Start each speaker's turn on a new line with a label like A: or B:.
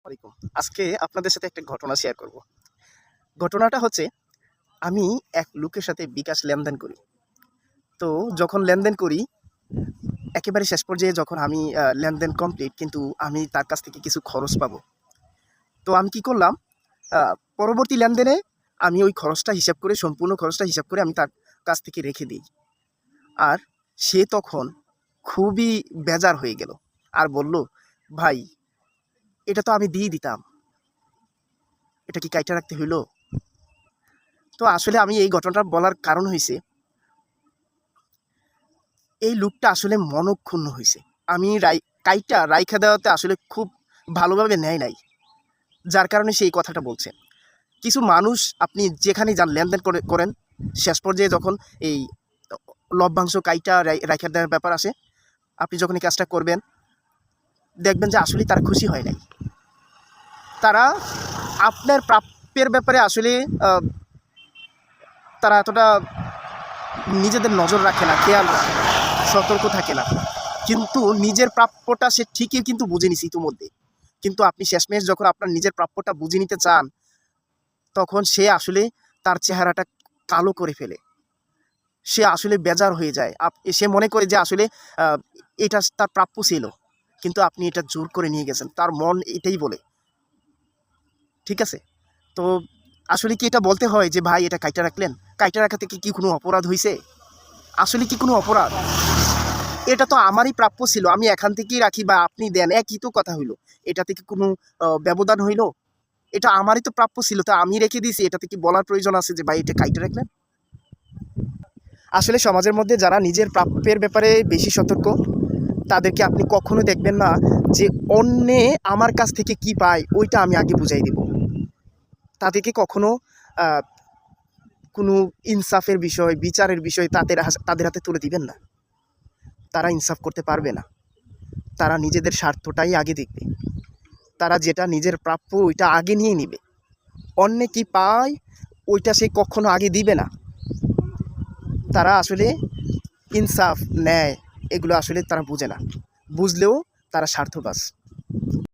A: ওয়ালাইকুম। আজকে আপনাদের সাথে একটা ঘটনা শেয়ার করব। ঘটনাটা হচ্ছে আমি এক লোকের সাথে বিকাশ লেনদেন করি। তো যখন লেনদেন করি একেবারে শেষ পর্যায়ে যখন আমি লেনদেন কমপ্লিট কিন্তু আমি তার কাছ থেকে কিছু খরচ পাবো। তো আমি কি করলাম আ পরবর্তী লেনদেনে আমি ওই খরচটা হিসাব করে সম্পূর্ণ খরচটা হিসাব করে আমি তার কাছ থেকে রেখে দেই। আর সে তখন খুবই বেজার হয়ে গেল। আর বলল, "ভাই এটা তো আমি দিয়ে দিতাম। এটা কি কাইটা রাখতে হইল?" তো আসলে আমি এই ঘটনাটা বলার কারণ হইছে, এই লোকটা আসলে মনঃক্ষুণ্ণ হইছে। আমি কাইটা রাইখা দেওয়াতে আসলে খুব ভালোভাবে নেয় নাই। যার কারণে সে এই কথাটা বলছে। কিছু মানুষ আপনি যেখানেই যান লেনদেন করেন, শেষ পর্যায়ে যখন এই লভ্যাংশ কাইটা রাইখা দেওয়ার ব্যাপার আসে, আপনি যখন এই কাজটা করবেন, দেখবেন যে আসলেই তারা খুশি হয় নাই। তারা আপনার প্রাপ্যের ব্যাপারে আসলে তারা এতটা নিজেদের নজর রাখে না, খেয়াল রাখে না, সতর্ক থাকে না। কিন্তু নিজের প্রাপ্যটা সে ঠিকই কিন্তু বুঝে নিছে ইতিমধ্যে। কিন্তু আপনি শেষমেশ যখন আপনার নিজের প্রাপ্যটা বুঝে নিতে চান, তখন সে আসলে তার চেহারাটা কালো করে ফেলে। সে আসলে বেজার হয়ে যায়। সে মনে করে যে আসলে আ এটা তার প্রাপ্য ছিল। কিন্তু আপনি এটা জোর করে নিয়ে গেছেন। তার মন এটাই বলে। ঠিক আছে? তো আসলে কি এটা বলতে হয় যে ভাই এটা কাইটা রাখলেন? কাইটা রাখা থেকে কি কোনো অপরাধ হইছে? আসলে কি কোনো অপরাধ? এটা তো আমারই প্রাপ্য ছিল। আমি এখান থেকেই রাখি বা আপনি দেন, একই তো কথা হইল। এটা থেকে কোনো ব্যবধান হইল? এটা আমারই তো প্রাপ্য ছিল। তা আমি রেখে দিয়েছি। এটাতে কি বলার প্রয়োজন আছে যে ভাই এটা কাইটা রাখলেন? আসলে সমাজের মধ্যে যারা নিজের প্রাপ্যের ব্যাপারে বেশি সতর্ক, তাদেরকে আপনি কখনো দেখবেন না যে অন্যে আমার কাছ থেকে কি পায় ওইটা আমি আগে বুঝাই দিব। তাদেরকে কখনো আ কোনো ইনসাফের বিষয়, বিচারের বিষয় তাদের হাতে তুলে দিবেন না। তারা ইনসাফ করতে পারবে না। তারা নিজেদের স্বার্থটাই আগে দেখবে। তারা যেটা নিজের প্রাপ্য ওইটা আগে নিয়ে নিবে। অন্যে কি পায় ওইটা সে কখনো আগে দিবে না। তারা আসলে ইনসাফ, ন্যায় এগুলো আসলে তারা বুঝে না। বুঝলেও তারা স্বার্থবাজ।